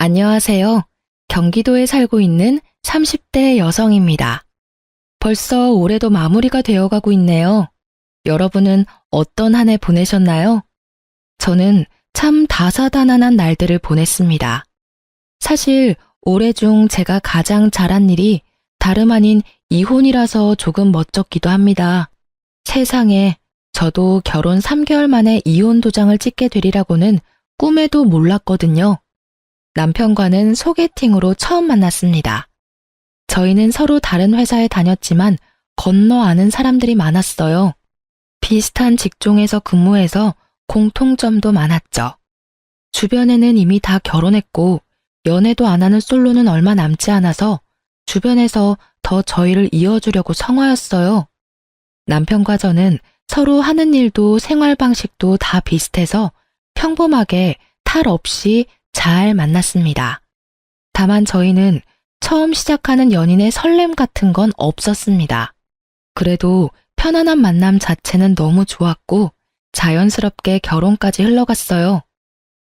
안녕하세요. 경기도에 살고 있는 30대 여성입니다. 벌써 올해도 마무리가 되어가고 있네요. 여러분은 어떤 한 해 보내셨나요? 저는 참 다사다난한 날들을 보냈습니다. 사실 올해 중 제가 가장 잘한 일이 다름 아닌 이혼이라서 조금 멋쩍기도 합니다. 세상에, 저도 결혼 3개월 만에 이혼 도장을 찍게 되리라고는 꿈에도 몰랐거든요. 남편과는 소개팅으로 처음 만났습니다. 저희는 서로 다른 회사에 다녔지만 건너 아는 사람들이 많았어요. 비슷한 직종에서 근무해서 공통점도 많았죠. 주변에는 이미 다 결혼했고 연애도 안 하는 솔로는 얼마 남지 않아서 주변에서 더 저희를 이어주려고 성화였어요. 남편과 저는 서로 하는 일도 생활 방식도 다 비슷해서 평범하게 탈 없이 잘 만났습니다. 다만 저희는 처음 시작하는 연인의 설렘 같은 건 없었습니다. 그래도 편안한 만남 자체는 너무 좋았고 자연스럽게 결혼까지 흘러갔어요.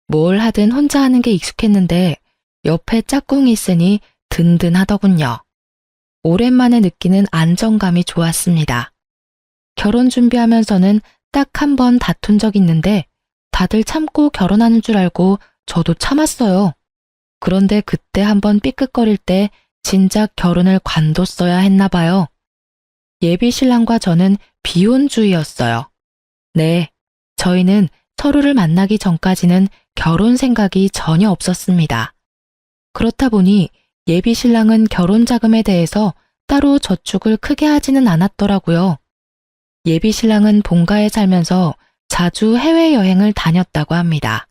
뭘 하든 혼자 하는 게 익숙했는데 옆에 짝꿍이 있으니 든든하더군요. 오랜만에 느끼는 안정감이 좋았습니다. 결혼 준비하면서는 딱 한 번 다툰 적 있는데 다들 참고 결혼하는 줄 알고 저도 참았어요. 그런데 그때 한번 삐끗거릴 때 진작 결혼을 관뒀어야 했나 봐요. 예비 신랑과 저는 비혼주의였어요. 네, 저희는 서로를 만나기 전까지는 결혼 생각이 전혀 없었습니다. 그렇다 보니 예비 신랑은 결혼 자금에 대해서 따로 저축을 크게 하지는 않았더라고요. 예비 신랑은 본가에 살면서 자주 해외여행을 다녔다고 합니다.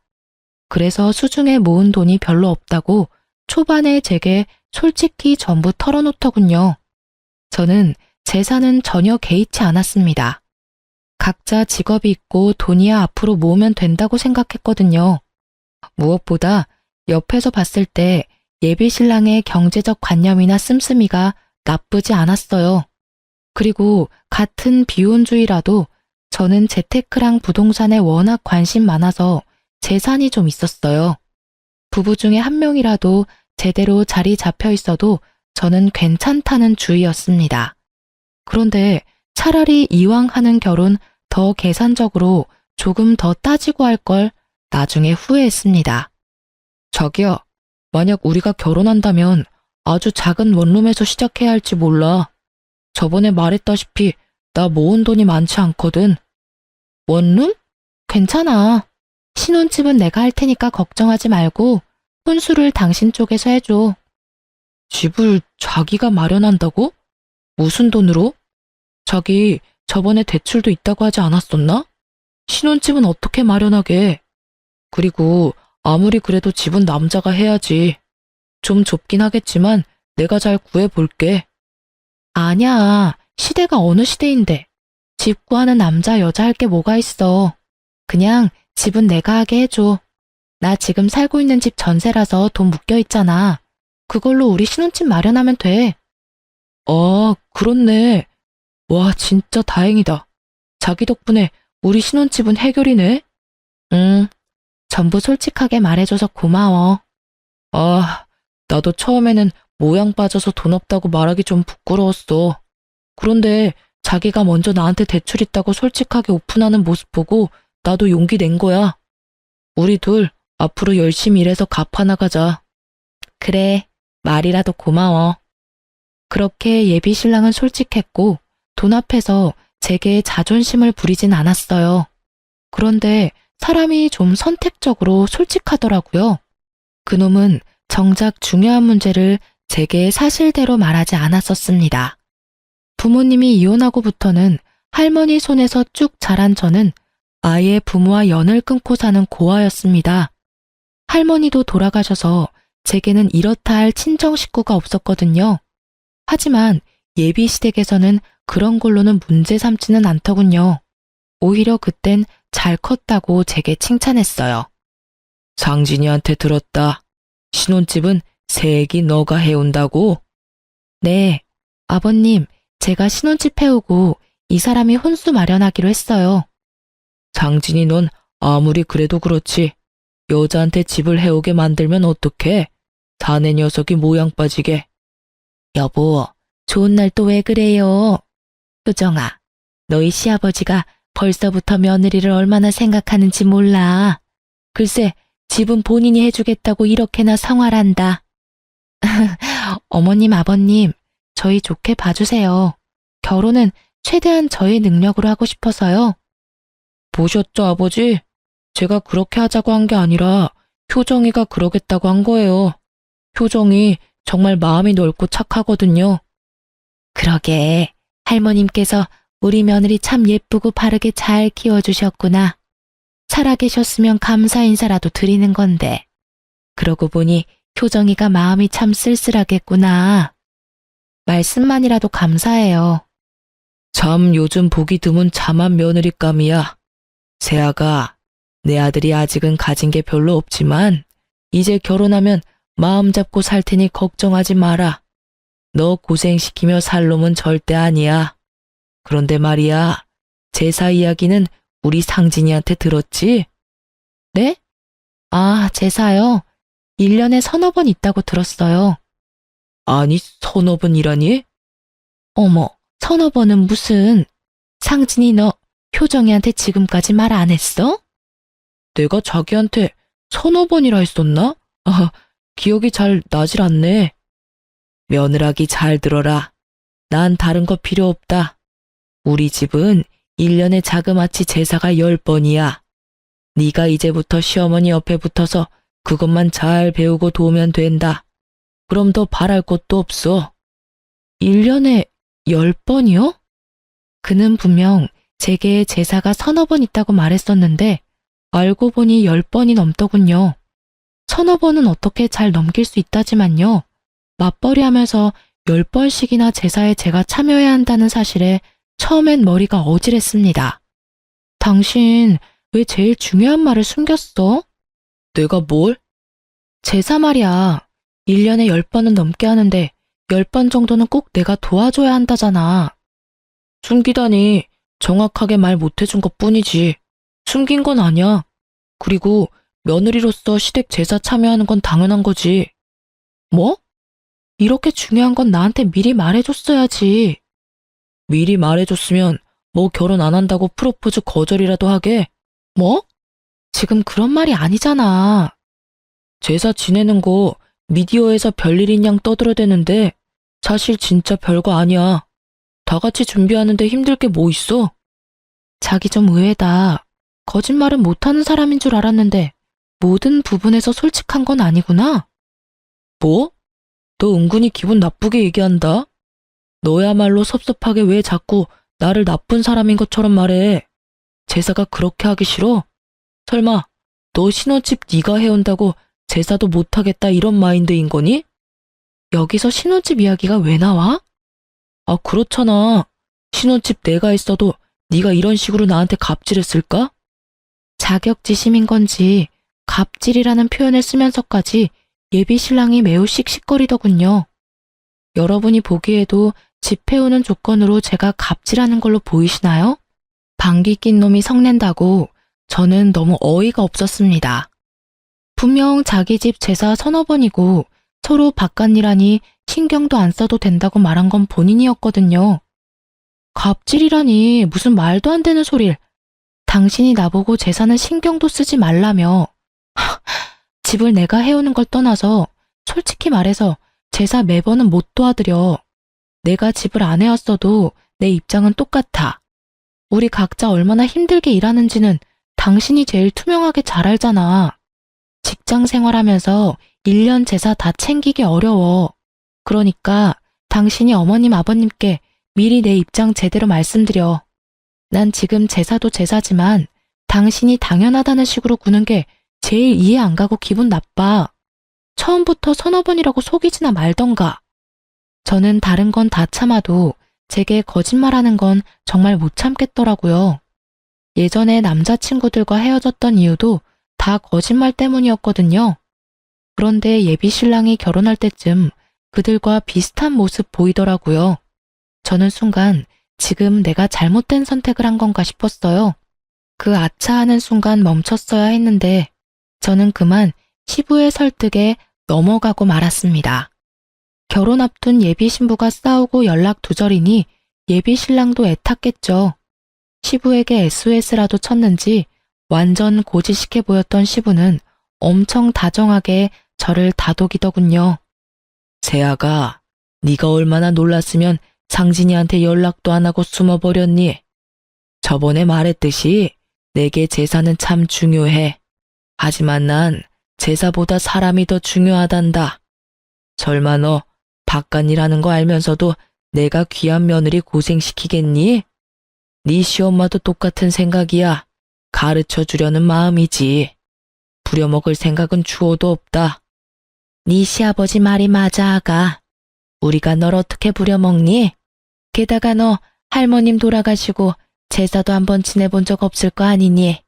그래서 수중에 모은 돈이 별로 없다고 초반에 제게 솔직히 전부 털어놓더군요. 저는 재산은 전혀 개의치 않았습니다. 각자 직업이 있고 돈이야 앞으로 모으면 된다고 생각했거든요. 무엇보다 옆에서 봤을 때 예비 신랑의 경제적 관념이나 씀씀이가 나쁘지 않았어요. 그리고 같은 비혼주의라도 저는 재테크랑 부동산에 워낙 관심 많아서 재산이 좀 있었어요. 부부 중에 한 명이라도 제대로 자리 잡혀 있어도 저는 괜찮다는 주의였습니다. 그런데 차라리 이왕 하는 결혼 더 계산적으로 조금 더 따지고 할 걸 나중에 후회했습니다. 자기야, 만약 우리가 결혼한다면 아주 작은 원룸에서 시작해야 할지 몰라. 저번에 말했다시피 나 모은 돈이 많지 않거든. 원룸? 괜찮아. 신혼집은 내가 할 테니까 걱정하지 말고 혼수를 당신 쪽에서 해줘. 집을 자기가 마련한다고? 무슨 돈으로? 자기 저번에 대출도 있다고 하지 않았었나? 신혼집은 어떻게 마련하게? 그리고 아무리 그래도 집은 남자가 해야지. 좀 좁긴 하겠지만 내가 잘 구해볼게. 아니야. 시대가 어느 시대인데. 집 구하는 남자 여자 할 게 뭐가 있어. 그냥 집은 내가 하게 해줘. 나 지금 살고 있는 집 전세라서 돈 묶여 있잖아. 그걸로 우리 신혼집 마련하면 돼. 아, 그렇네. 와, 진짜 다행이다. 자기 덕분에 우리 신혼집은 해결이네. 응, 전부 솔직하게 말해줘서 고마워. 아, 나도 처음에는 모양 빠져서 돈 없다고 말하기 좀 부끄러웠어. 그런데 자기가 먼저 나한테 대출 있다고 솔직하게 오픈하는 모습 보고 나도 용기 낸 거야. 우리 둘 앞으로 열심히 일해서 갚아나가자. 그래, 말이라도 고마워. 그렇게 예비 신랑은 솔직했고 돈 앞에서 제게 자존심을 부리진 않았어요. 그런데 사람이 좀 선택적으로 솔직하더라고요. 그놈은 정작 중요한 문제를 제게 사실대로 말하지 않았었습니다. 부모님이 이혼하고부터는 할머니 손에서 쭉 자란 저는 아예 부모와 연을 끊고 사는 고아였습니다. 할머니도 돌아가셔서 제게는 이렇다 할 친정 식구가 없었거든요. 하지만 예비 시댁에서는 그런 걸로는 문제 삼지는 않더군요. 오히려 그땐 잘 컸다고 제게 칭찬했어요. 상진이한테 들었다. 신혼집은 새애기 너가 해온다고? 네, 아버님, 제가 신혼집 해오고 이 사람이 혼수 마련하기로 했어요. 상진이 넌 아무리 그래도 그렇지. 여자한테 집을 해오게 만들면 어떡해? 사내 녀석이 모양 빠지게. 여보, 좋은 날 또 왜 그래요? 효정아, 너희 시아버지가 벌써부터 며느리를 얼마나 생각하는지 몰라. 글쎄, 집은 본인이 해주겠다고 이렇게나 성활한다. 어머님, 아버님, 저희 좋게 봐주세요. 결혼은 최대한 저의 능력으로 하고 싶어서요. 보셨죠, 아버지? 제가 그렇게 하자고 한 게 아니라 효정이가 그러겠다고 한 거예요. 효정이 정말 마음이 넓고 착하거든요. 그러게, 할머님께서 우리 며느리 참 예쁘고 바르게 잘 키워주셨구나. 살아계셨으면 감사 인사라도 드리는 건데. 그러고 보니 효정이가 마음이 참 쓸쓸하겠구나. 말씀만이라도 감사해요. 참 요즘 보기 드문 참한 며느리감이야. 세아가, 내 아들이 아직은 가진 게 별로 없지만 이제 결혼하면 마음 잡고 살 테니 걱정하지 마라. 너 고생시키며 살 놈은 절대 아니야. 그런데 말이야, 제사 이야기는 우리 상진이한테 들었지? 네? 아, 제사요? 1년에 서너 번 있다고 들었어요. 아니, 서너 번이라니? 어머, 서너 번은 무슨. 상진이 너 효정이한테 지금까지 말 안 했어? 내가 자기한테 서너 번이라 했었나? 아, 기억이 잘 나질 않네. 며느라기 잘 들어라. 난 다른 거 필요 없다. 우리 집은 1년에 자그마치 제사가 10번이야. 네가 이제부터 시어머니 옆에 붙어서 그것만 잘 배우고 도우면 된다. 그럼 더 바랄 것도 없어. 1년에 10번이요? 그는 분명 제게 제사가 서너 번 있다고 말했었는데 알고 보니 10번이 넘더군요. 서너 번은 어떻게 잘 넘길 수 있다지만요. 맞벌이 하면서 10번씩이나 제사에 제가 참여해야 한다는 사실에 처음엔 머리가 어질했습니다. 당신 왜 제일 중요한 말을 숨겼어? 내가 뭘? 제사 말이야. 1년에 10번은 넘게 하는데 10번 정도는 꼭 내가 도와줘야 한다잖아. 숨기다니 정확하게 말 못해준 것 뿐이지. 숨긴 건 아니야. 그리고 며느리로서 시댁 제사 참여하는 건 당연한 거지. 뭐? 이렇게 중요한 건 나한테 미리 말해줬어야지. 미리 말해줬으면 뭐 결혼 안 한다고 프로포즈 거절이라도 하게. 뭐? 지금 그런 말이 아니잖아. 제사 지내는 거 미디어에서 별일인 양 떠들어대는데 사실 진짜 별거 아니야. 다 같이 준비하는데 힘들 게 뭐 있어? 자기 좀 의외다. 거짓말은 못하는 사람인 줄 알았는데 모든 부분에서 솔직한 건 아니구나. 뭐? 너 은근히 기분 나쁘게 얘기한다. 너야말로 섭섭하게 왜 자꾸 나를 나쁜 사람인 것처럼 말해. 제사가 그렇게 하기 싫어? 설마 너 신혼집 네가 해온다고 제사도 못하겠다 이런 마인드인 거니? 여기서 신혼집 이야기가 왜 나와? 아, 그렇잖아. 신혼집 내가 했어도 네가 이런 식으로 나한테 갑질했을까? 자격지심인 건지 갑질이라는 표현을 쓰면서까지 예비 신랑이 매우 씩씩거리더군요. 여러분이 보기에도 집 해오는 조건으로 제가 갑질하는 걸로 보이시나요? 방귀 낀 놈이 성낸다고 저는 너무 어이가 없었습니다. 분명 자기 집 제사 서너 번이고 서로 바깥일하니 신경도 안 써도 된다고 말한 건 본인이었거든요. 갑질이라니 무슨 말도 안 되는 소릴. 당신이 나보고 제사는 신경도 쓰지 말라며. 집을 내가 해오는 걸 떠나서 솔직히 말해서 제사 매번은 못 도와드려. 내가 집을 안 해왔어도 내 입장은 똑같아. 우리 각자 얼마나 힘들게 일하는지는 당신이 제일 투명하게 잘 알잖아. 직장 생활하면서 1년 제사 다 챙기기 어려워. 그러니까 당신이 어머님 아버님께 미리 내 입장 제대로 말씀드려. 난 지금 제사도 제사지만 당신이 당연하다는 식으로 구는 게 제일 이해 안 가고 기분 나빠. 처음부터 서너 번이라고 속이지나 말던가. 저는 다른 건 다 참아도 제게 거짓말하는 건 정말 못 참겠더라고요. 예전에 남자친구들과 헤어졌던 이유도 다 거짓말 때문이었거든요. 그런데 예비 신랑이 결혼할 때쯤 그들과 비슷한 모습 보이더라고요. 저는 순간 지금 내가 잘못된 선택을 한 건가 싶었어요. 그 아차하는 순간 멈췄어야 했는데 저는 그만 시부의 설득에 넘어가고 말았습니다. 결혼 앞둔 예비 신부가 싸우고 연락 두절이니 예비 신랑도 애탔겠죠. 시부에게 SOS라도 쳤는지 완전 고지식해 보였던 시부는 엄청 다정하게 저를 다독이더군요. 세아가, 네가 얼마나 놀랐으면 상진이한테 연락도 안 하고 숨어버렸니? 저번에 말했듯이 내게 제사는 참 중요해. 하지만 난 제사보다 사람이 더 중요하단다. 설마 너 바깥일하는 거 알면서도 내가 귀한 며느리 고생시키겠니? 네 시엄마도 똑같은 생각이야. 가르쳐 주려는 마음이지. 부려먹을 생각은 추호도 없다. 네 시아버지 말이 맞아, 아가. 우리가 널 어떻게 부려먹니? 게다가 너 할머님 돌아가시고 제사도 한번 지내본 적 없을 거 아니니?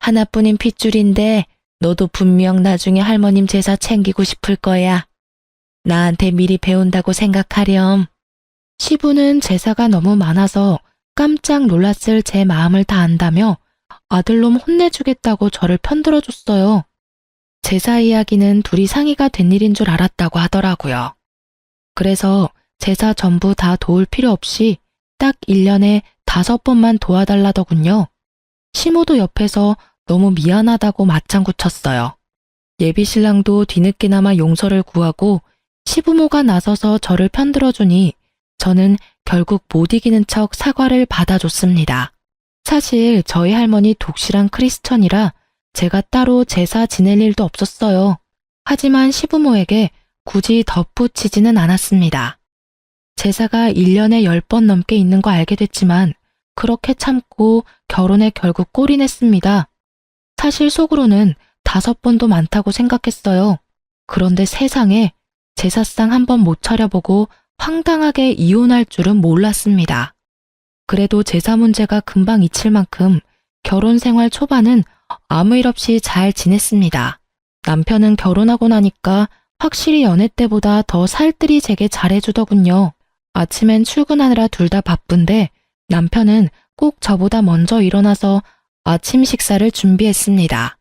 하나뿐인 핏줄인데 너도 분명 나중에 할머님 제사 챙기고 싶을 거야. 나한테 미리 배운다고 생각하렴. 시부는 제사가 너무 많아서 깜짝 놀랐을 제 마음을 다 안다며 아들놈 혼내주겠다고 저를 편들어줬어요. 제사 이야기는 둘이 상의가 된 일인 줄 알았다고 하더라고요. 그래서 제사 전부 다 도울 필요 없이 딱 1년에 5번만 도와달라더군요. 시모도 옆에서 너무 미안하다고 맞장구 쳤어요. 예비신랑도 뒤늦게나마 용서를 구하고 시부모가 나서서 저를 편들어주니 저는 결국 못 이기는 척 사과를 받아줬습니다. 사실 저희 할머니 독실한 크리스천이라 제가 따로 제사 지낼 일도 없었어요. 하지만 시부모에게 굳이 덧붙이지는 않았습니다. 제사가 1년에 10번 넘게 있는 거 알게 됐지만 그렇게 참고 결혼에 결국 꼴이 냈습니다. 사실 속으로는 5번도 많다고 생각했어요. 그런데 세상에 제사상 한 번 못 차려보고 황당하게 이혼할 줄은 몰랐습니다. 그래도 제사 문제가 금방 잊힐 만큼 결혼 생활 초반은 아무 일 없이 잘 지냈습니다. 남편은 결혼하고 나니까 확실히 연애 때보다 더 살뜰히 제게 잘해주더군요. 아침엔 출근하느라 둘 다 바쁜데 남편은 꼭 저보다 먼저 일어나서 아침 식사를 준비했습니다.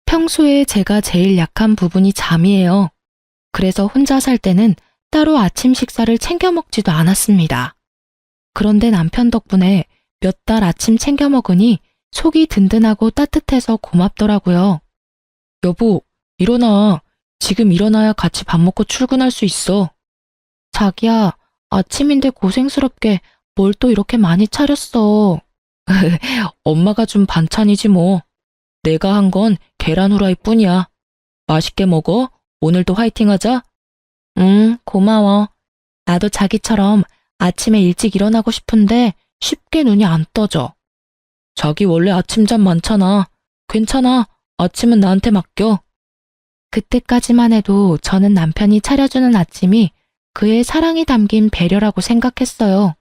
평소에 제가 제일 약한 부분이 잠이에요. 그래서 혼자 살 때는 따로 아침 식사를 챙겨 먹지도 않았습니다. 그런데 남편 덕분에 몇 달 아침 챙겨 먹으니 속이 든든하고 따뜻해서 고맙더라고요. 여보, 일어나. 지금 일어나야 같이 밥 먹고 출근할 수 있어. 자기야, 아침인데 고생스럽게 뭘 또 이렇게 많이 차렸어. 엄마가 준 반찬이지 뭐. 내가 한 건 계란 후라이 뿐이야. 맛있게 먹어. 오늘도 화이팅 하자. 응, 고마워. 나도 자기처럼 아침에 일찍 일어나고 싶은데 쉽게 눈이 안 떠져. 자기 원래 아침잠 많잖아. 괜찮아. 아침은 나한테 맡겨. 그때까지만 해도 저는 남편이 차려주는 아침이 그의 사랑이 담긴 배려라고 생각했어요.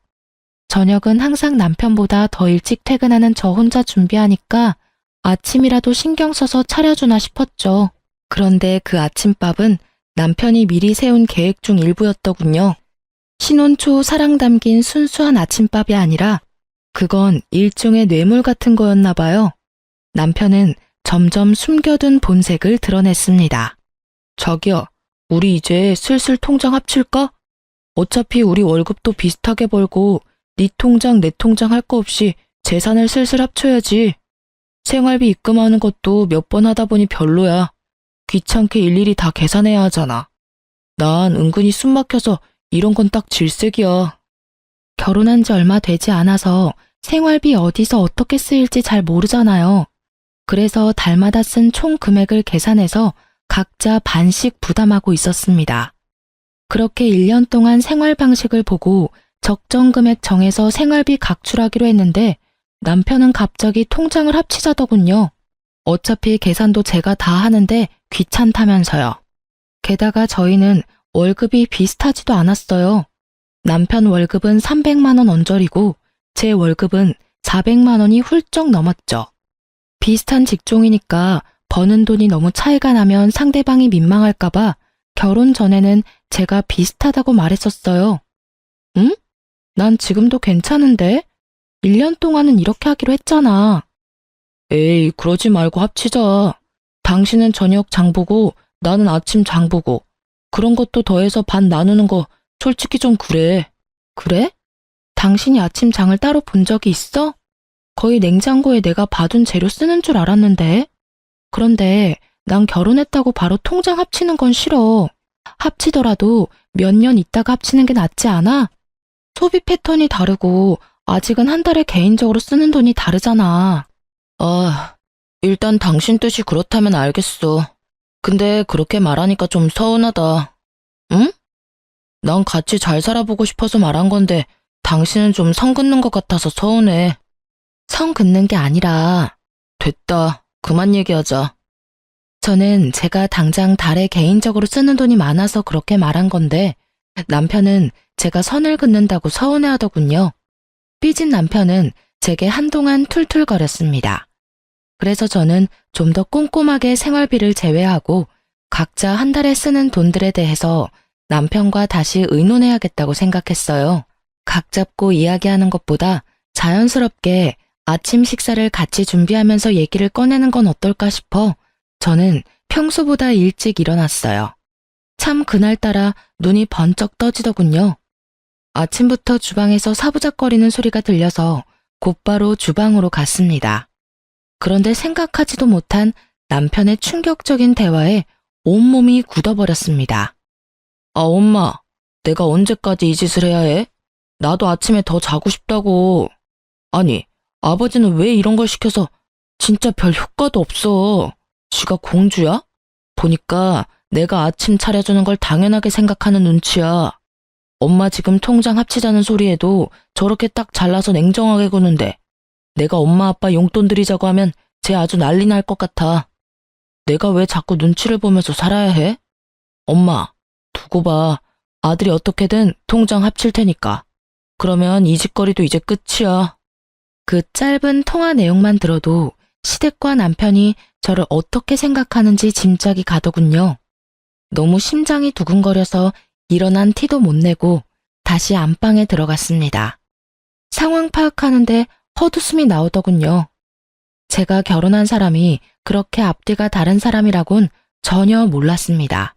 저녁은 항상 남편보다 더 일찍 퇴근하는 저 혼자 준비하니까 아침이라도 신경 써서 차려주나 싶었죠. 그런데 그 아침밥은 남편이 미리 세운 계획 중 일부였더군요. 신혼 초 사랑 담긴 순수한 아침밥이 아니라 그건 일종의 뇌물 같은 거였나 봐요. 남편은 점점 숨겨둔 본색을 드러냈습니다. 자기야, 우리 이제 슬슬 통장 합칠까? 어차피 우리 월급도 비슷하게 벌고 네 통장 내 통장 할 거 없이 재산을 슬슬 합쳐야지. 생활비 입금하는 것도 몇 번 하다 보니 별로야. 귀찮게 일일이 다 계산해야 하잖아. 난 은근히 숨 막혀서 이런 건 딱 질색이야. 결혼한 지 얼마 되지 않아서 생활비 어디서 어떻게 쓰일지 잘 모르잖아요. 그래서 달마다 쓴 총 금액을 계산해서 각자 반씩 부담하고 있었습니다. 그렇게 1년 동안 생활 방식을 보고 적정 금액 정해서 생활비 각출하기로 했는데 남편은 갑자기 통장을 합치자더군요. 어차피 계산도 제가 다 하는데 귀찮다면서요. 게다가 저희는 월급이 비슷하지도 않았어요. 남편 월급은 300만 원 언저리고 제 월급은 400만 원이 훌쩍 넘었죠. 비슷한 직종이니까 버는 돈이 너무 차이가 나면 상대방이 민망할까봐 결혼 전에는 제가 비슷하다고 말했었어요. 응? 난 지금도 괜찮은데? 1년 동안은 이렇게 하기로 했잖아. 에이, 그러지 말고 합치자. 당신은 저녁 장보고 나는 아침 장보고 그런 것도 더해서 반 나누는 거 솔직히 좀 그래. 그래? 당신이 아침 장을 따로 본 적이 있어? 거의 냉장고에 내가 봐둔 재료 쓰는 줄 알았는데. 그런데 난 결혼했다고 바로 통장 합치는 건 싫어. 합치더라도 몇 년 있다가 합치는 게 낫지 않아? 소비 패턴이 다르고 아직은 한 달에 개인적으로 쓰는 돈이 다르잖아. 아, 일단 당신 뜻이 그렇다면 알겠어. 근데 그렇게 말하니까 좀 서운하다. 응? 난 같이 잘 살아보고 싶어서 말한 건데 당신은 좀 성 긋는 것 같아서 서운해. 성 긋는 게 아니라 됐다. 그만 얘기하자. 저는 제가 당장 달에 개인적으로 쓰는 돈이 많아서 그렇게 말한 건데 남편은 제가 선을 긋는다고 서운해하더군요. 삐진 남편은 제게 한동안 툴툴거렸습니다. 그래서 저는 좀 더 꼼꼼하게 생활비를 제외하고 각자 한 달에 쓰는 돈들에 대해서 남편과 다시 의논해야겠다고 생각했어요. 각 잡고 이야기하는 것보다 자연스럽게 아침 식사를 같이 준비하면서 얘기를 꺼내는 건 어떨까 싶어 저는 평소보다 일찍 일어났어요. 참 그날따라 눈이 번쩍 떠지더군요. 아침부터 주방에서 사부작거리는 소리가 들려서 곧바로 주방으로 갔습니다. 그런데 생각하지도 못한 남편의 충격적인 대화에 온몸이 굳어버렸습니다. 아, 엄마, 내가 언제까지 이 짓을 해야 해? 나도 아침에 더 자고 싶다고. 아니, 아버지는 왜 이런 걸 시켜서 진짜 별 효과도 없어. 지가 공주야? 보니까 내가 아침 차려주는 걸 당연하게 생각하는 눈치야. 엄마 지금 통장 합치자는 소리에도 저렇게 딱 잘라서 냉정하게 구는데 내가 엄마 아빠 용돈 드리자고 하면 쟤 아주 난리 날 것 같아. 내가 왜 자꾸 눈치를 보면서 살아야 해? 엄마, 두고 봐. 아들이 어떻게든 통장 합칠 테니까. 그러면 이 짓거리도 이제 끝이야. 그 짧은 통화 내용만 들어도 시댁과 남편이 저를 어떻게 생각하는지 짐작이 가더군요. 너무 심장이 두근거려서 일어난 티도 못 내고 다시 안방에 들어갔습니다. 상황 파악하는데 헛웃음이 나오더군요. 제가 결혼한 사람이 그렇게 앞뒤가 다른 사람이라곤 전혀 몰랐습니다.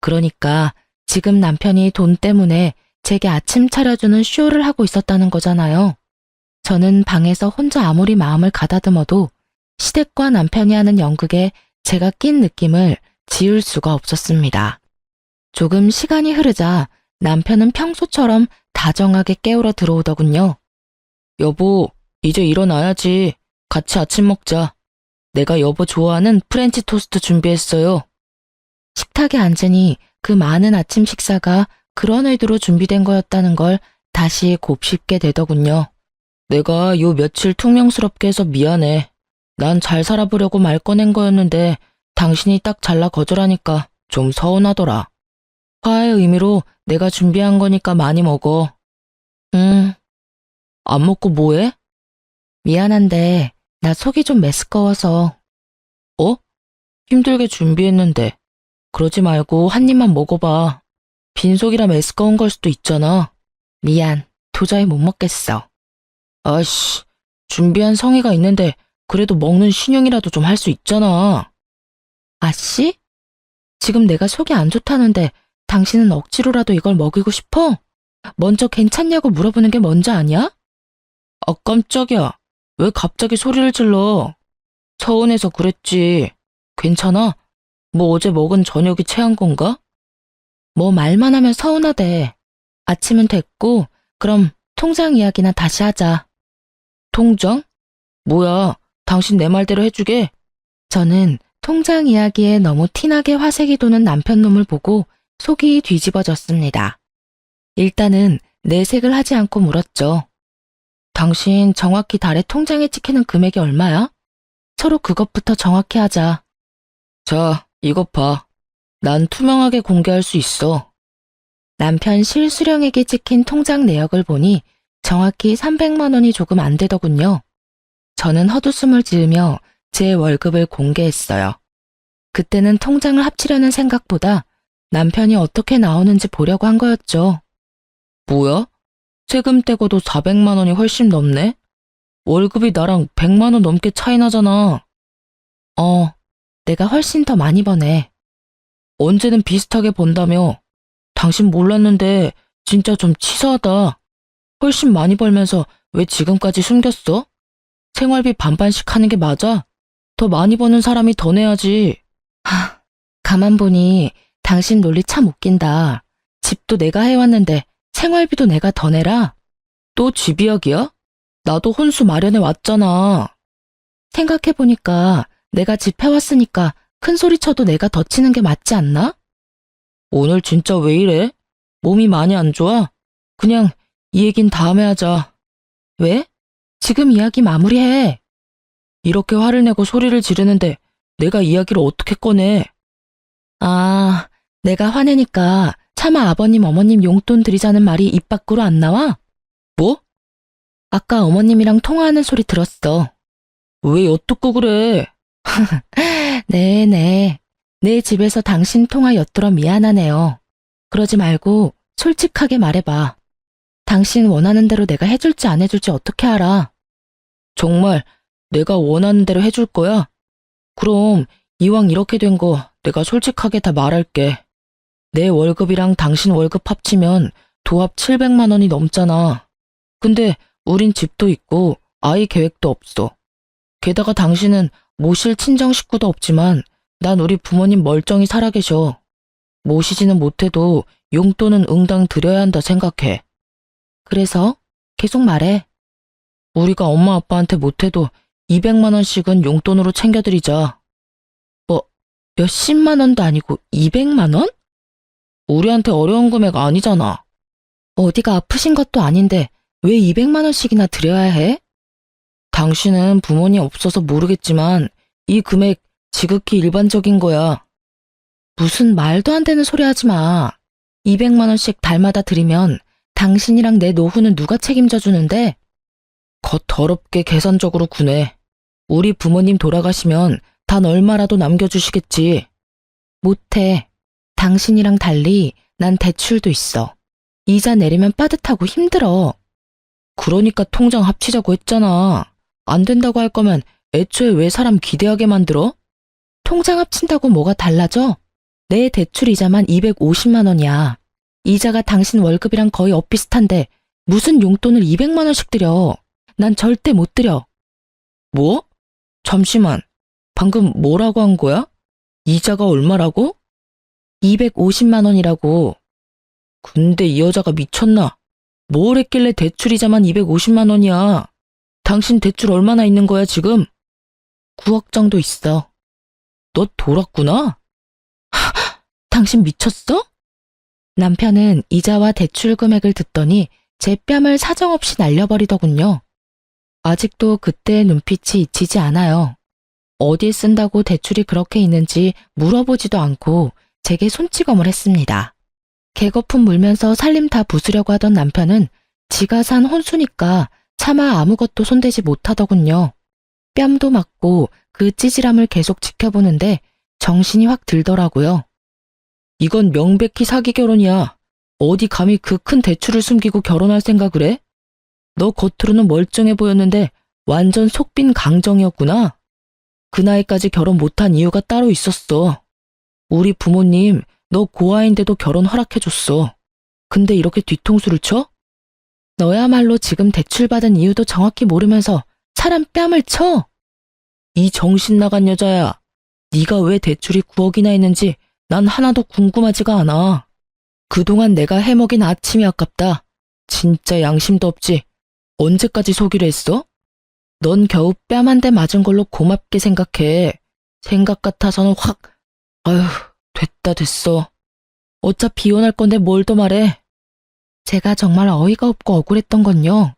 그러니까 지금 남편이 돈 때문에 제게 아침 차려주는 쇼를 하고 있었다는 거잖아요. 저는 방에서 혼자 아무리 마음을 가다듬어도 시댁과 남편이 하는 연극에 제가 낀 느낌을 지울 수가 없었습니다. 조금 시간이 흐르자 남편은 평소처럼 다정하게 깨우러 들어오더군요. 여보, 이제 일어나야지. 같이 아침 먹자. 내가 여보 좋아하는 프렌치 토스트 준비했어요. 식탁에 앉으니 그 많은 아침 식사가 그런 의도로 준비된 거였다는 걸 다시 곱씹게 되더군요. 내가 요 며칠 퉁명스럽게 해서 미안해. 난 잘 살아보려고 말 꺼낸 거였는데 당신이 딱 잘라 거절하니까 좀 서운하더라. 화해의 의미로 내가 준비한 거니까 많이 먹어. 안 먹고 뭐해? 미안한데 나 속이 좀 메스꺼워서. 어? 힘들게 준비했는데. 그러지 말고 한 입만 먹어봐. 빈속이라 메스꺼운 걸 수도 있잖아. 미안, 도저히 못 먹겠어. 아이씨, 준비한 성의가 있는데 그래도 먹는 신용이라도 좀 할 수 있잖아. 아씨? 지금 내가 속이 안 좋다는데 당신은 억지로라도 이걸 먹이고 싶어? 먼저 괜찮냐고 물어보는 게 먼저 아니야? 아, 깜짝이야. 왜 갑자기 소리를 질러? 서운해서 그랬지. 괜찮아? 뭐 어제 먹은 저녁이 체한 건가? 뭐 말만 하면 서운하대. 아침은 됐고 그럼 통장 이야기나 다시 하자. 통장? 뭐야, 당신 내 말대로 해주게? 저는 통장 이야기에 너무 티나게 화색이 도는 남편 놈을 보고 속이 뒤집어졌습니다. 일단은 내색을 하지 않고 물었죠. 당신 정확히 달에 통장에 찍히는 금액이 얼마야? 서로 그것부터 정확히 하자. 자, 이것 봐. 난 투명하게 공개할 수 있어. 남편 실수령액이 찍힌 통장 내역을 보니 정확히 300만 원이 조금 안 되더군요. 저는 헛웃음을 지으며 제 월급을 공개했어요. 그때는 통장을 합치려는 생각보다 남편이 어떻게 나오는지 보려고 한 거였죠. 뭐야? 세금 떼고도 400만 원이 훨씬 넘네? 월급이 나랑 100만 원 넘게 차이 나잖아. 내가 훨씬 더 많이 버네. 언제는 비슷하게 번다며. 당신 몰랐는데 진짜 좀 치사하다. 훨씬 많이 벌면서 왜 지금까지 숨겼어? 생활비 반반씩 하는 게 맞아? 더 많이 버는 사람이 더 내야지. 가만 보니 당신 논리 참 웃긴다. 집도 내가 해왔는데 생활비도 내가 더 내라? 또 집 이야기야? 나도 혼수 마련해 왔잖아. 생각해보니까 내가 집 해왔으니까 큰 소리 쳐도 내가 더 치는 게 맞지 않나? 오늘 진짜 왜 이래? 몸이 많이 안 좋아? 그냥 이 얘긴 다음에 하자. 왜? 지금 이야기 마무리해. 이렇게 화를 내고 소리를 지르는데 내가 이야기를 어떻게 꺼내? 아, 내가 화내니까 차마 아버님, 어머님 용돈 드리자는 말이 입 밖으로 안 나와? 뭐? 아까 어머님이랑 통화하는 소리 들었어. 왜 엿듣고 그래? 네네. 내 집에서 당신 통화 엿들어 미안하네요. 그러지 말고 솔직하게 말해봐. 당신 원하는 대로 내가 해줄지 안 해줄지 어떻게 알아? 정말 내가 원하는 대로 해줄 거야? 그럼 이왕 이렇게 된 거 내가 솔직하게 다 말할게. 내 월급이랑 당신 월급 합치면 도합 700만 원이 넘잖아. 근데 우린 집도 있고 아이 계획도 없어. 게다가 당신은 모실 친정 식구도 없지만 난 우리 부모님 멀쩡히 살아계셔. 모시지는 못해도 용돈은 응당 드려야 한다 생각해. 그래서 계속 말해. 우리가 엄마 아빠한테 못해도 200만 원씩은 용돈으로 챙겨드리자. 뭐 몇십만 원도 아니고 200만 원? 우리한테 어려운 금액 아니잖아. 어디가 아프신 것도 아닌데 왜 200만 원씩이나 드려야 해? 당신은 부모님 없어서 모르겠지만 이 금액 지극히 일반적인 거야. 무슨 말도 안 되는 소리 하지 마. 200만 원씩 달마다 드리면 당신이랑 내 노후는 누가 책임져 주는데? 겉 더럽게 계산적으로 구네. 우리 부모님 돌아가시면 단 얼마라도 남겨주시겠지. 못해. 당신이랑 달리 난 대출도 있어. 이자 내리면 빠듯하고 힘들어. 그러니까 통장 합치자고 했잖아. 안 된다고 할 거면 애초에 왜 사람 기대하게 만들어? 통장 합친다고 뭐가 달라져? 내 대출 이자만 250만 원이야. 이자가 당신 월급이랑 거의 엇비슷한데 무슨 용돈을 200만 원씩 드려. 난 절대 못 드려. 뭐? 잠시만. 방금 뭐라고 한 거야? 이자가 얼마라고? 250만 원이라고. 근데 이 여자가 미쳤나? 뭘 했길래 대출 이자만 250만 원이야? 당신 대출 얼마나 있는 거야 지금? 9억 정도 있어. 너 돌았구나? 당신 미쳤어? 남편은 이자와 대출 금액을 듣더니 제 뺨을 사정없이 날려버리더군요. 아직도 그때의 눈빛이 잊히지 않아요. 어디에 쓴다고 대출이 그렇게 있는지 물어보지도 않고 제게 손찌검을 했습니다. 개거품 물면서 살림 다 부수려고 하던 남편은 지가 산 혼수니까 차마 아무것도 손대지 못하더군요. 뺨도 맞고 그 찌질함을 계속 지켜보는데 정신이 확 들더라고요. 이건 명백히 사기 결혼이야. 어디 감히 그 큰 대출을 숨기고 결혼할 생각을 해? 너 겉으로는 멀쩡해 보였는데 완전 속빈 강정이었구나. 그 나이까지 결혼 못한 이유가 따로 있었어. 우리 부모님 너 고아인데도 결혼 허락해줬어. 근데 이렇게 뒤통수를 쳐? 너야말로 지금 대출 받은 이유도 정확히 모르면서 사람 뺨을 쳐? 이 정신 나간 여자야. 네가 왜 대출이 9억이나 있는지 난 하나도 궁금하지가 않아. 그동안 내가 해먹인 아침이 아깝다. 진짜 양심도 없지. 언제까지 속이려 했어? 넌 겨우 뺨 한 대 맞은 걸로 고맙게 생각해. 생각 같아서는 확, 아휴, 됐어. 어차피 이혼할 건데 뭘 더 말해. 제가 정말 어이가 없고 억울했던 건요.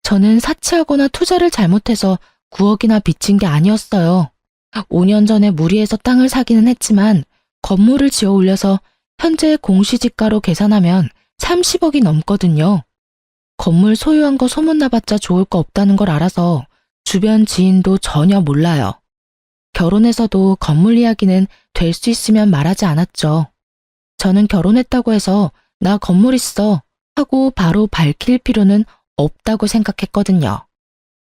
저는 사치하거나 투자를 잘못해서 9억이나 빚진 게 아니었어요. 5년 전에 무리해서 땅을 사기는 했지만 건물을 지어 올려서 현재 공시지가로 계산하면 30억이 넘거든요. 건물 소유한 거 소문나봤자 좋을 거 없다는 걸 알아서 주변 지인도 전혀 몰라요. 결혼해서도 건물 이야기는 될 수 있으면 말하지 않았죠. 저는 결혼했다고 해서 나 건물 있어 하고 바로 밝힐 필요는 없다고 생각했거든요.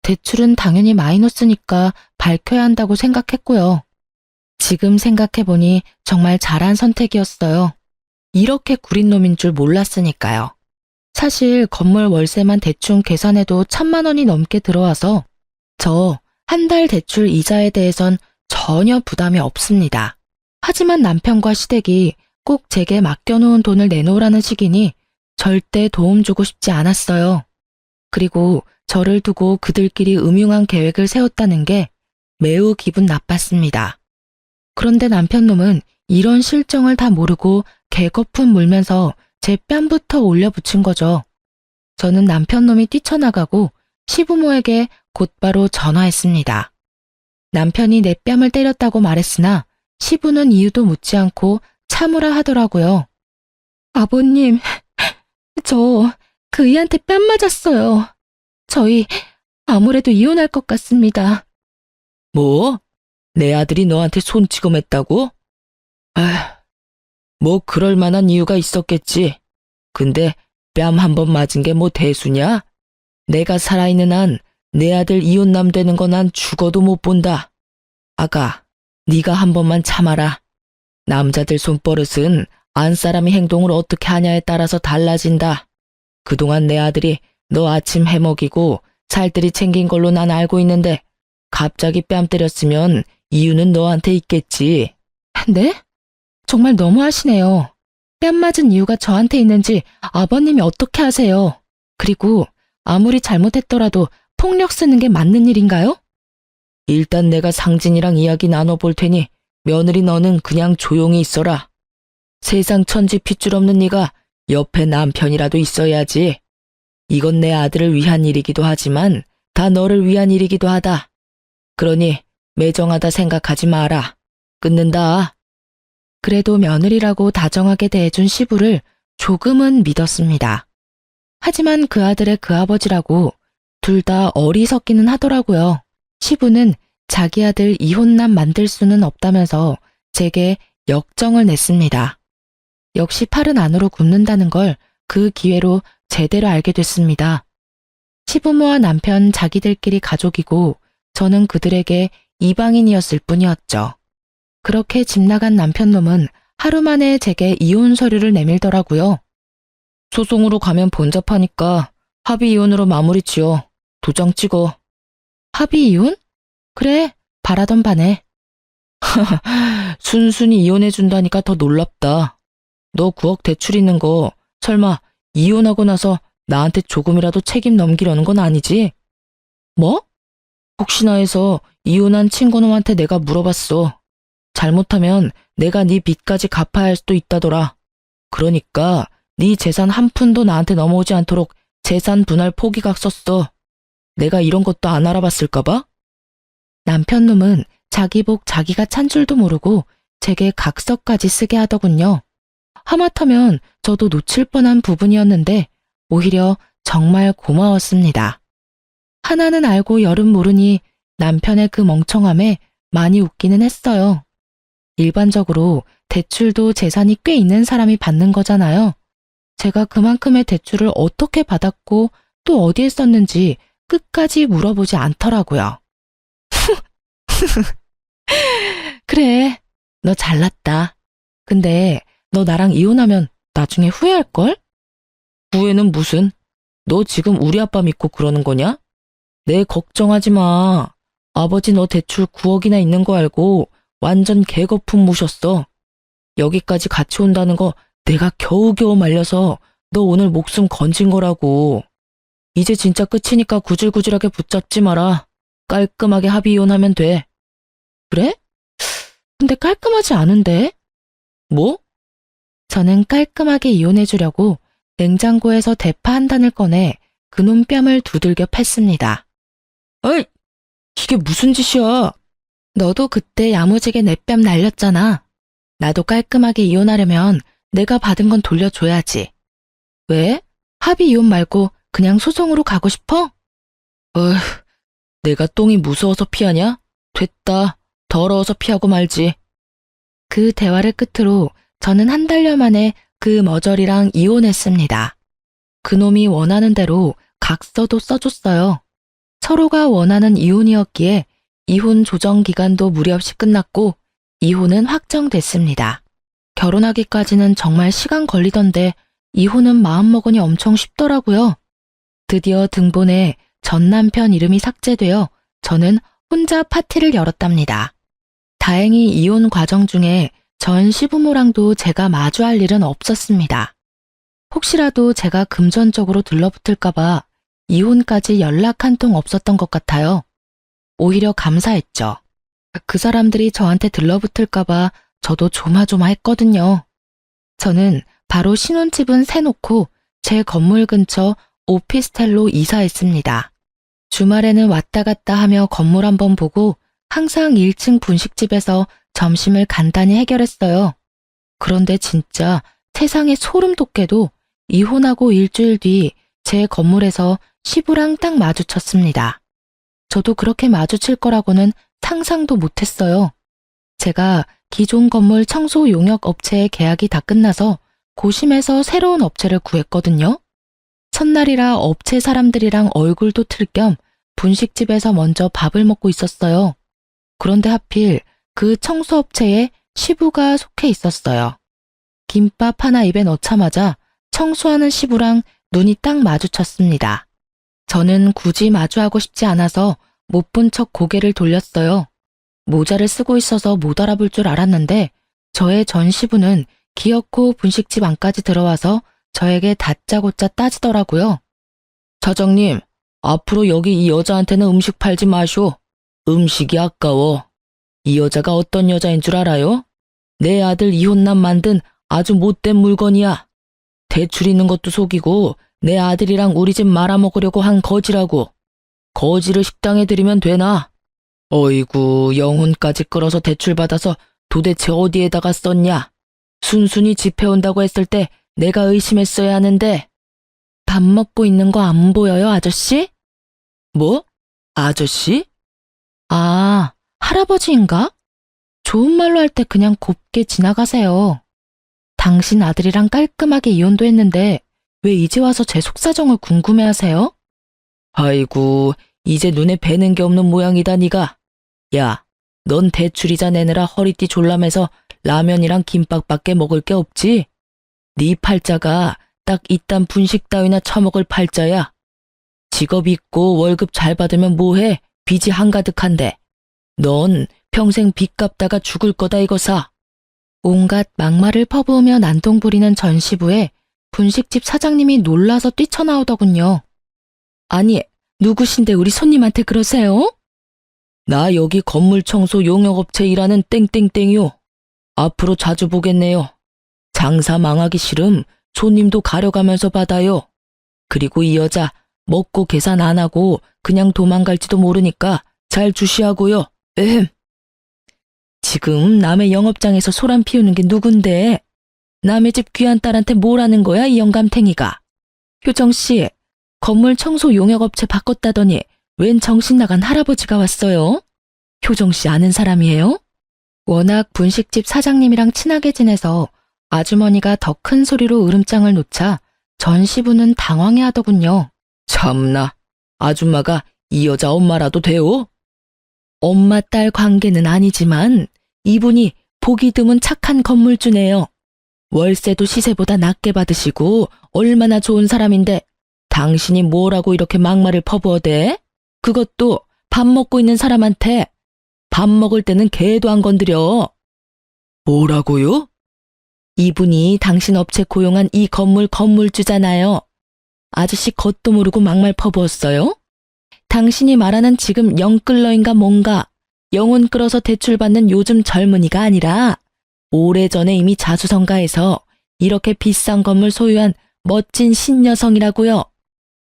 대출은 당연히 마이너스니까 밝혀야 한다고 생각했고요. 지금 생각해보니 정말 잘한 선택이었어요. 이렇게 구린 놈인 줄 몰랐으니까요. 사실 건물 월세만 대충 계산해도 1,000만 원이 넘게 들어와서 저 한 달 대출 이자에 대해선 전혀 부담이 없습니다. 하지만 남편과 시댁이 꼭 제게 맡겨놓은 돈을 내놓으라는 식이니 절대 도움 주고 싶지 않았어요. 그리고 저를 두고 그들끼리 음흉한 계획을 세웠다는 게 매우 기분 나빴습니다. 그런데 남편놈은 이런 실정을 다 모르고 개거품 물면서 제 뺨부터 올려붙인 거죠. 저는 남편놈이 뛰쳐나가고 시부모에게 곧바로 전화했습니다. 남편이 내 뺨을 때렸다고 말했으나 시부는 이유도 묻지 않고 참으라 하더라고요. 아버님, 저 그이한테 뺨 맞았어요. 저희 아무래도 이혼할 것 같습니다. 뭐? 내 아들이 너한테 손찌검했다고? 뭐 그럴 만한 이유가 있었겠지. 근데 뺨 한 번 맞은 게 뭐 대수냐? 내가 살아있는 한 내 아들 이혼남 되는 거 난 죽어도 못 본다. 아가, 네가 한 번만 참아라. 남자들 손버릇은 안 사람이 행동을 어떻게 하냐에 따라서 달라진다. 그동안 내 아들이 너 아침 해먹이고 살뜰히 챙긴 걸로 난 알고 있는데 갑자기 뺨 때렸으면 이유는 너한테 있겠지. 네? 정말 너무하시네요. 뺨 맞은 이유가 저한테 있는지 아버님이 어떻게 아세요? 그리고 아무리 잘못했더라도 폭력 쓰는 게 맞는 일인가요? 일단 내가 상진이랑 이야기 나눠볼 테니 며느리 너는 그냥 조용히 있어라. 세상 천지 핏줄 없는 네가 옆에 남편이라도 있어야지. 이건 내 아들을 위한 일이기도 하지만 다 너를 위한 일이기도 하다. 그러니 매정하다 생각하지 마라. 끊는다. 그래도 며느리라고 다정하게 대해준 시부를 조금은 믿었습니다. 하지만 그 아들의 그 아버지라고 둘 다 어리석기는 하더라고요. 시부는 자기 아들 이혼남 만들 수는 없다면서 제게 역정을 냈습니다. 역시 팔은 안으로 굽는다는 걸 그 기회로 제대로 알게 됐습니다. 시부모와 남편 자기들끼리 가족이고 저는 그들에게 이방인이었을 뿐이었죠. 그렇게 집 나간 남편놈은 하루 만에 제게 이혼 서류를 내밀더라고요. 소송으로 가면 번잡하니까 합의 이혼으로 마무리 지어. 도장 찍어. 합의 이혼? 그래, 바라던 바네. 순순히 이혼해준다니까 더 놀랍다. 너 9억 대출 있는 거 설마 이혼하고 나서 나한테 조금이라도 책임 넘기려는 건 아니지? 뭐? 혹시나 해서 이혼한 친구놈한테 내가 물어봤어. 잘못하면 내가 네 빚까지 갚아야 할 수도 있다더라. 그러니까 네 재산 한 푼도 나한테 넘어오지 않도록 재산 분할 포기각 썼어. 내가 이런 것도 안 알아봤을까 봐? 남편놈은 자기 복 자기가 찬 줄도 모르고 제게 각서까지 쓰게 하더군요. 하마터면 저도 놓칠 뻔한 부분이었는데 오히려 정말 고마웠습니다. 하나는 알고 열은 모르니 남편의 그 멍청함에 많이 웃기는 했어요. 일반적으로 대출도 재산이 꽤 있는 사람이 받는 거잖아요. 제가 그만큼의 대출을 어떻게 받았고 또 어디에 썼는지 끝까지 물어보지 않더라고요. 그래, 너 잘났다. 근데 너 나랑 이혼하면 나중에 후회할걸? 후회는 무슨? 너 지금 우리 아빠 믿고 그러는 거냐? 내 걱정하지 마. 아버지 너 대출 9억이나 있는 거 알고 완전 개거품 무셨어. 여기까지 같이 온다는 거 내가 겨우겨우 말려서 너 오늘 목숨 건진 거라고. 이제 진짜 끝이니까 구질구질하게 붙잡지 마라. 깔끔하게 합의 이혼하면 돼. 그래? 근데 깔끔하지 않은데? 뭐? 저는 깔끔하게 이혼해주려고 냉장고에서 대파 한 단을 꺼내 그놈 뺨을 두들겨 팼습니다. 어이, 이게 무슨 짓이야? 너도 그때 야무지게 내 뺨 날렸잖아. 나도 깔끔하게 이혼하려면 내가 받은 건 돌려줘야지. 왜? 합의 이혼 말고 그냥 소송으로 가고 싶어? 어휴, 내가 똥이 무서워서 피하냐? 됐다. 더러워서 피하고 말지. 그 대화를 끝으로 저는 한 달여 만에 그 머저리랑 이혼했습니다. 그놈이 원하는 대로 각서도 써줬어요. 서로가 원하는 이혼이었기에 이혼 조정 기간도 무리 없이 끝났고 이혼은 확정됐습니다. 결혼하기까지는 정말 시간 걸리던데 이혼은 마음먹으니 엄청 쉽더라고요. 드디어 등본에 전 남편 이름이 삭제되어 저는 혼자 파티를 열었답니다. 다행히 이혼 과정 중에 전 시부모랑도 제가 마주할 일은 없었습니다. 혹시라도 제가 금전적으로 들러붙을까봐 이혼까지 연락 한 통 없었던 것 같아요. 오히려 감사했죠. 그 사람들이 저한테 들러붙을까봐 저도 조마조마했거든요. 저는 바로 신혼집은 새놓고 제 건물 근처 오피스텔로 이사했습니다. 주말에는 왔다 갔다 하며 건물 한번 보고 항상 1층 분식집에서 점심을 간단히 해결했어요. 그런데 진짜 세상에 소름 돋게도 이혼하고 일주일 뒤 제 건물에서 시부랑 딱 마주쳤습니다. 저도 그렇게 마주칠 거라고는 상상도 못했어요. 제가 기존 건물 청소 용역 업체의 계약이 다 끝나서 고심해서 새로운 업체를 구했거든요. 첫날이라 업체 사람들이랑 얼굴도 틀 겸 분식집에서 먼저 밥을 먹고 있었어요. 그런데 하필 그 청소업체에 시부가 속해 있었어요. 김밥 하나 입에 넣자마자 청소하는 시부랑 눈이 딱 마주쳤습니다. 저는 굳이 마주하고 싶지 않아서 못 본 척 고개를 돌렸어요. 모자를 쓰고 있어서 못 알아볼 줄 알았는데 저의 전 시부는 기어코 분식집 안까지 들어와서 저에게 다짜고짜 따지더라고요. 사장님, 앞으로 여기 이 여자한테는 음식 팔지 마쇼. 음식이 아까워. 이 여자가 어떤 여자인 줄 알아요? 내 아들 이혼남 만든 아주 못된 물건이야. 대출 있는 것도 속이고 내 아들이랑 우리 집 말아먹으려고 한 거지라고. 거지를 식당에 들이면 되나? 어이구, 영혼까지 끌어서 대출받아서 도대체 어디에다가 썼냐? 순순히 집해온다고 했을 때 내가 의심했어야 하는데. 밥 먹고 있는 거 안 보여요, 아저씨? 뭐? 아저씨? 아, 할아버지인가? 좋은 말로 할 때 그냥 곱게 지나가세요. 당신 아들이랑 깔끔하게 이혼도 했는데 왜 이제 와서 제 속사정을 궁금해하세요? 아이고, 이제 눈에 뵈는 게 없는 모양이다 니가. 야, 넌 대출이자 내느라 허리띠 졸라매서 라면이랑 김밥밖에 먹을 게 없지? 네 팔자가 딱 이딴 분식 따위나 처먹을 팔자야. 직업 있고 월급 잘 받으면 뭐해? 빚이 한가득한데. 넌 평생 빚 갚다가 죽을 거다 이거사. 온갖 막말을 퍼부으며 난동 부리는 전 시부에 분식집 사장님이 놀라서 뛰쳐나오더군요. 아니, 누구신데 우리 손님한테 그러세요? 나 여기 건물 청소 용역업체 일하는 땡땡땡이요. 앞으로 자주 보겠네요. 장사 망하기 싫음 손님도 가려가면서 받아요. 그리고 이 여자 먹고 계산 안 하고 그냥 도망갈지도 모르니까 잘 주시하고요. 지금 남의 영업장에서 소란 피우는 게 누군데? 남의 집 귀한 딸한테 뭘 하는 거야, 이 영감탱이가? 효정씨, 건물 청소 용역업체 바꿨다더니 웬 정신 나간 할아버지가 왔어요? 효정씨 아는 사람이에요? 워낙 분식집 사장님이랑 친하게 지내서 아주머니가 더 큰 소리로 으름장을 놓자 전 시부는 당황해 하더군요. 참나, 아줌마가 이 여자 엄마라도 돼요? 엄마 딸 관계는 아니지만 이분이 보기 드문 착한 건물주네요. 월세도 시세보다 낮게 받으시고 얼마나 좋은 사람인데 당신이 뭐라고 이렇게 막말을 퍼부어대? 그것도 밥 먹고 있는 사람한테. 밥 먹을 때는 개도 안 건드려. 뭐라고요? 이분이 당신 업체 고용한 이 건물 건물주잖아요. 아저씨 겉도 모르고 막말 퍼부었어요? 당신이 말하는 지금 영끌러인가 뭔가 영혼 끌어서 대출받는 요즘 젊은이가 아니라 오래전에 이미 자수성가해서 이렇게 비싼 건물 소유한 멋진 신여성이라고요.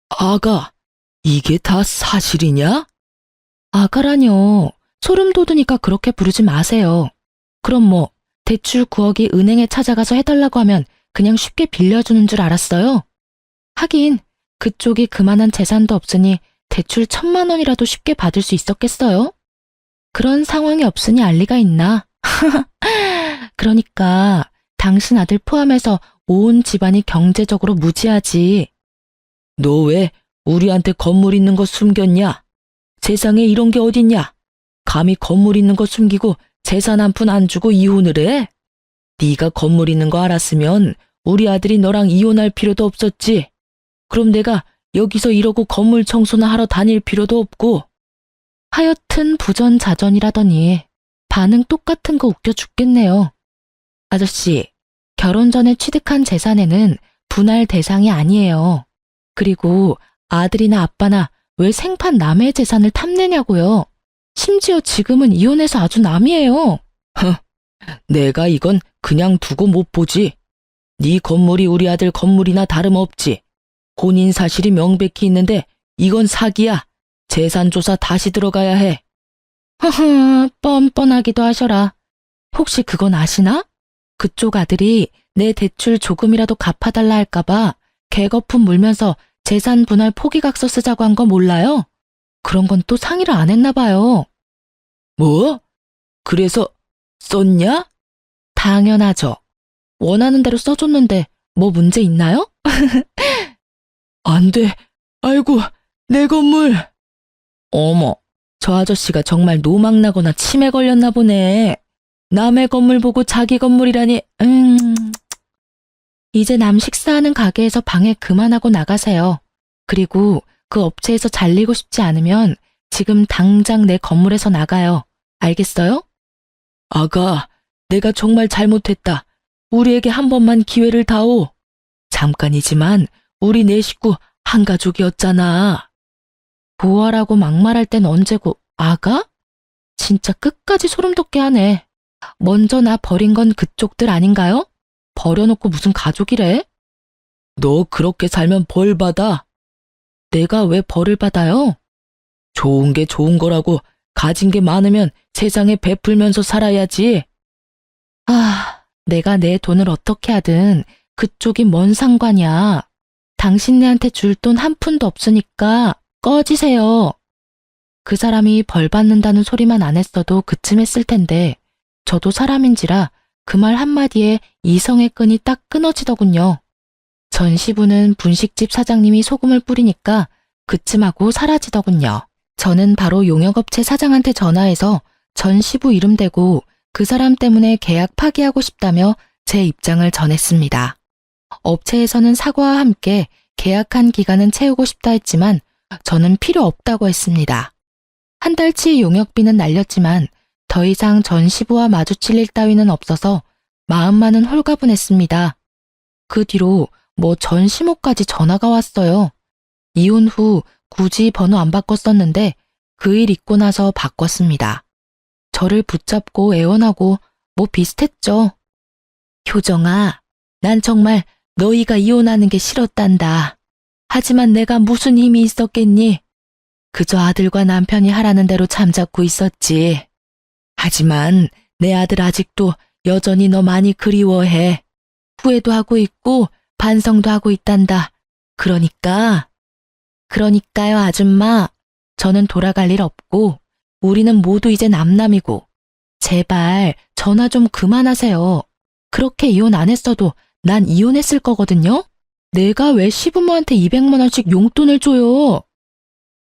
아가, 이게 다 사실이냐? 아가라뇨. 소름 돋으니까 그렇게 부르지 마세요. 그럼 뭐 대출 9억이 은행에 찾아가서 해달라고 하면 그냥 쉽게 빌려주는 줄 알았어요? 하긴 그쪽이 그만한 재산도 없으니 대출 1,000만 원이라도 쉽게 받을 수 있었겠어요? 그런 상황이 없으니 알 리가 있나? 그러니까 당신 아들 포함해서 온 집안이 경제적으로 무지하지. 너 왜 우리한테 건물 있는 거 숨겼냐? 세상에 이런 게 어딨냐? 감히 건물 있는 거 숨기고 재산 한 푼 안 주고 이혼을 해? 네가 건물 있는 거 알았으면 우리 아들이 너랑 이혼할 필요도 없었지. 그럼 내가 여기서 이러고 건물 청소나 하러 다닐 필요도 없고. 하여튼 부전자전이라더니 반응 똑같은 거 웃겨 죽겠네요. 아저씨, 결혼 전에 취득한 재산에는 분할 대상이 아니에요. 그리고 아들이나 아빠나 왜 생판 남의 재산을 탐내냐고요. 심지어 지금은 이혼해서 아주 남이에요. 내가 이건 그냥 두고 못 보지. 네 건물이 우리 아들 건물이나 다름없지. 혼인 사실이 명백히 있는데 이건 사기야. 재산조사 다시 들어가야 해. 허허, 뻔뻔하기도 하셔라. 혹시 그건 아시나? 그쪽 아들이 내 대출 조금이라도 갚아달라 할까봐 개거품 물면서 재산 분할 포기각서 쓰자고 한 거 몰라요? 그런 건 또 상의를 안 했나 봐요. 뭐? 그래서 썼냐? 당연하죠. 원하는 대로 써줬는데 뭐 문제 있나요? 안 돼. 아이고, 내 건물. 어머, 저 아저씨가 정말 노망나거나 치매 걸렸나 보네. 남의 건물 보고 자기 건물이라니. 이제 남 식사하는 가게에서 방해 그만하고 나가세요. 그리고 그 업체에서 잘리고 싶지 않으면 지금 당장 내 건물에서 나가요. 알겠어요? 아가, 내가 정말 잘못했다. 우리에게 한 번만 기회를 다오. 잠깐이지만 우리 네 식구 한 가족이었잖아. 보아라고 막말할 땐 언제고, 아가? 진짜 끝까지 소름 돋게 하네. 먼저 나 버린 건 그쪽들 아닌가요? 버려놓고 무슨 가족이래? 너 그렇게 살면 벌 받아. 내가 왜 벌을 받아요? 좋은 게 좋은 거라고. 가진 게 많으면 세상에 베풀면서 살아야지. 내가 내 돈을 어떻게 하든 그쪽이 뭔 상관이야. 당신네한테 줄 돈 한 푼도 없으니까 꺼지세요. 그 사람이 벌 받는다는 소리만 안 했어도 그쯤 했을 텐데 저도 사람인지라 그 말 한마디에 이성의 끈이 딱 끊어지더군요. 전시부는 분식집 사장님이 소금을 뿌리니까 그쯤 하고 사라지더군요. 저는 바로 용역업체 사장한테 전화해서 전시부 이름 대고 그 사람 때문에 계약 파기하고 싶다며 제 입장을 전했습니다. 업체에서는 사과와 함께 계약한 기간은 채우고 싶다 했지만 저는 필요 없다고 했습니다. 한 달치 용역비는 날렸지만 더 이상 전시부와 마주칠 일 따위는 없어서 마음만은 홀가분했습니다. 그 뒤로 뭐 전시모까지 전화가 왔어요. 이혼 후 굳이 번호 안 바꿨었는데 그 일 있고 나서 바꿨습니다. 저를 붙잡고 애원하고 뭐 비슷했죠. 효정아, 난 정말 너희가 이혼하는 게 싫었단다. 하지만 내가 무슨 힘이 있었겠니? 그저 아들과 남편이 하라는 대로 잠자코 있었지. 하지만 내 아들 아직도 여전히 너 많이 그리워해. 후회도 하고 있고 반성도 하고 있단다. 그러니까요, 아줌마. 저는 돌아갈 일 없고 우리는 모두 이제 남남이고 제발 전화 좀 그만하세요. 그렇게 이혼 안 했어도 난 이혼했을 거거든요. 내가 왜 시부모한테 200만 원씩 용돈을 줘요?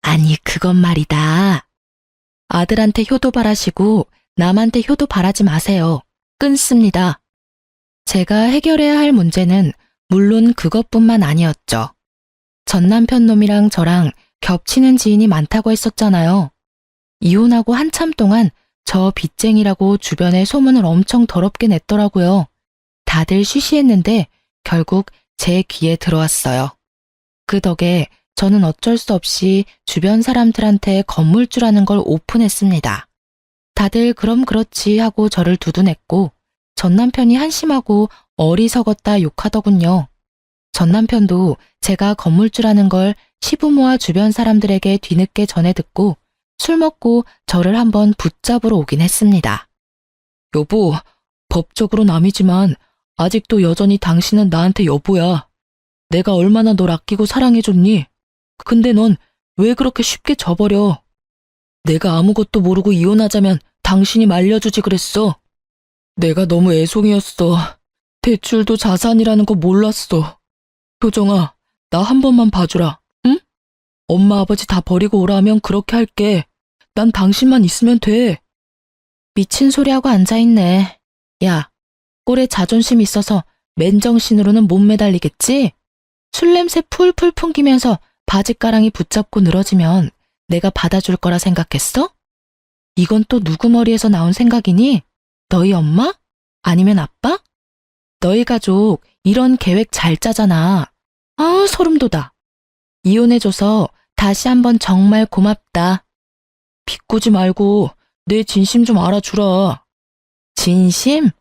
아니, 그건 말이다. 아들한테 효도 바라시고 남한테 효도 바라지 마세요. 끊습니다. 제가 해결해야 할 문제는 물론 그것뿐만 아니었죠. 전 남편 놈이랑 저랑 겹치는 지인이 많다고 했었잖아요. 이혼하고 한참 동안 저 빚쟁이라고 주변에 소문을 엄청 더럽게 냈더라고요. 다들 쉬쉬했는데 결국 제 귀에 들어왔어요. 그 덕에 저는 어쩔 수 없이 주변 사람들한테 건물주라는 걸 오픈했습니다. 다들 그럼 그렇지 하고 저를 두둔했고 전 남편이 한심하고 어리석었다 욕하더군요. 전 남편도 제가 건물주라는 걸 시부모와 주변 사람들에게 뒤늦게 전해 듣고 술 먹고 저를 한번 붙잡으러 오긴 했습니다. 여보, 법적으로 남이지만 아직도 여전히 당신은 나한테 여보야. 내가 얼마나 널 아끼고 사랑해줬니? 근데 넌 왜 그렇게 쉽게 져버려? 내가 아무것도 모르고 이혼하자면 당신이 말려주지 그랬어. 내가 너무 애송이었어. 대출도 자산이라는 거 몰랐어. 효정아, 나 한 번만 봐주라, 응? 엄마 아버지 다 버리고 오라 하면 그렇게 할게. 난 당신만 있으면 돼. 미친 소리하고 앉아있네. 야, 꼴에 자존심 있어서 맨정신으로는 못 매달리겠지? 술 냄새 풀풀 풍기면서 바짓가랑이 붙잡고 늘어지면 내가 받아줄 거라 생각했어? 이건 또 누구 머리에서 나온 생각이니? 너희 엄마? 아니면 아빠? 너희 가족 이런 계획 잘 짜잖아. 아, 소름 돋아. 이혼해줘서 다시 한번 정말 고맙다. 비꼬지 말고 내 진심 좀 알아주라. 진심?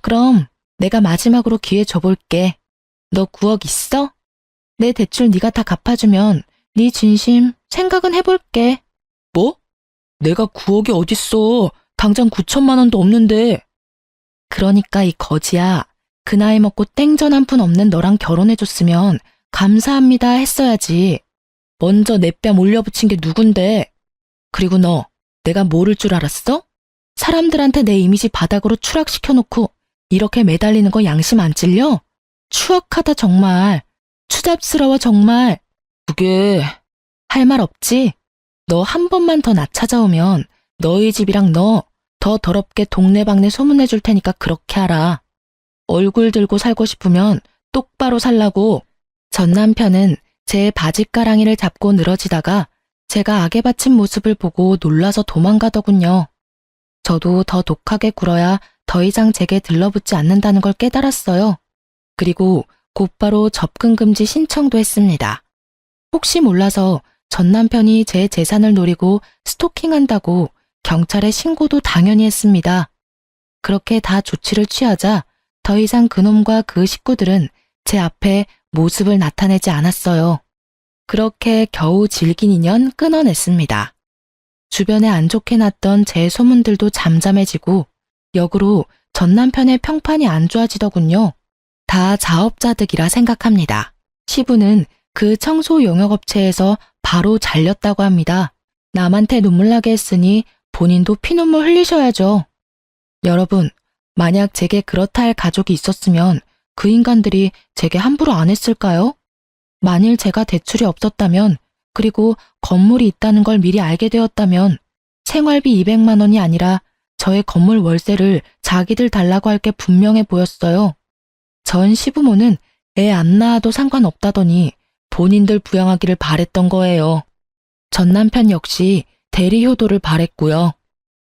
그럼 내가 마지막으로 기회 줘볼게. 너 9억 있어? 내 대출 네가 다 갚아주면 네 진심 생각은 해볼게. 뭐? 내가 9억이 어딨어. 당장 9천만 원도 없는데. 그러니까 이 거지야. 그 나이 먹고 땡전 한 푼 없는 너랑 결혼해줬으면 감사합니다 했어야지. 먼저 내 뺨 올려붙인 게 누군데. 그리고 너 내가 모를 줄 알았어? 사람들한테 내 이미지 바닥으로 추락시켜놓고 이렇게 매달리는 거 양심 안 찔려? 추악하다 정말. 추잡스러워 정말. 그게 할 말 없지? 너 한 번만 더 나 찾아오면 너희 집이랑 너 더 더럽게 동네방네 소문내줄 테니까 그렇게 하라. 얼굴 들고 살고 싶으면 똑바로 살라고. 전 남편은 제 바짓가랑이를 잡고 늘어지다가 제가 악에 바친 모습을 보고 놀라서 도망가더군요. 저도 더 독하게 굴어야 더 이상 제게 들러붙지 않는다는 걸 깨달았어요. 그리고 곧바로 접근금지 신청도 했습니다. 혹시 몰라서 전 남편이 제 재산을 노리고 스토킹한다고 경찰에 신고도 당연히 했습니다. 그렇게 다 조치를 취하자 더 이상 그놈과 그 식구들은 제 앞에 모습을 나타내지 않았어요. 그렇게 겨우 질긴 인연 끊어냈습니다. 주변에 안 좋게 났던 제 소문들도 잠잠해지고 역으로 전 남편의 평판이 안 좋아지더군요. 다 자업자득이라 생각합니다. 시부는 그 청소 용역업체에서 바로 잘렸다고 합니다. 남한테 눈물 나게 했으니 본인도 피눈물 흘리셔야죠. 여러분, 만약 제게 그렇다 할 가족이 있었으면 그 인간들이 제게 함부로 안 했을까요? 만일 제가 대출이 없었다면, 그리고 건물이 있다는 걸 미리 알게 되었다면 생활비 200만 원이 아니라 저의 건물 월세를 자기들 달라고 할 게 분명해 보였어요. 전 시부모는 애 안 낳아도 상관없다더니 본인들 부양하기를 바랬던 거예요. 전 남편 역시 대리 효도를 바랬고요.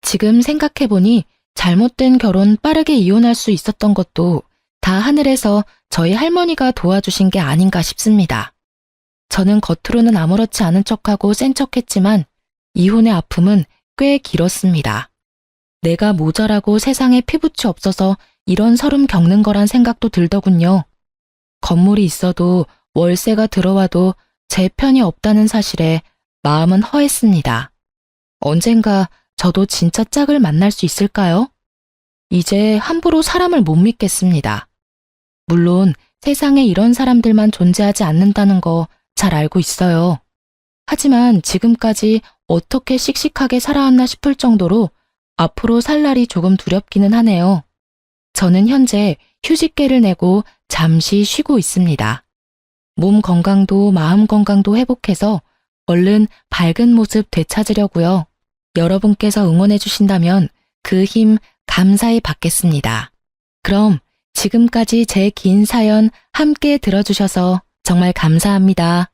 지금 생각해보니 잘못된 결혼 빠르게 이혼할 수 있었던 것도 다 하늘에서 저희 할머니가 도와주신 게 아닌가 싶습니다. 저는 겉으로는 아무렇지 않은 척하고 센 척했지만 이혼의 아픔은 꽤 길었습니다. 내가 모자라고 세상에 피부치 없어서 이런 서름 겪는 거란 생각도 들더군요. 건물이 있어도 월세가 들어와도 제 편이 없다는 사실에 마음은 허했습니다. 언젠가 저도 진짜 짝을 만날 수 있을까요? 이제 함부로 사람을 못 믿겠습니다. 물론 세상에 이런 사람들만 존재하지 않는다는 거 잘 알고 있어요. 하지만 지금까지 어떻게 씩씩하게 살아왔나 싶을 정도로 앞으로 살 날이 조금 두렵기는 하네요. 저는 현재 휴직계를 내고 잠시 쉬고 있습니다. 몸 건강도 마음 건강도 회복해서 얼른 밝은 모습 되찾으려고요. 여러분께서 응원해 주신다면 그 힘 감사히 받겠습니다. 그럼 지금까지 제 긴 사연 함께 들어주셔서 정말 감사합니다.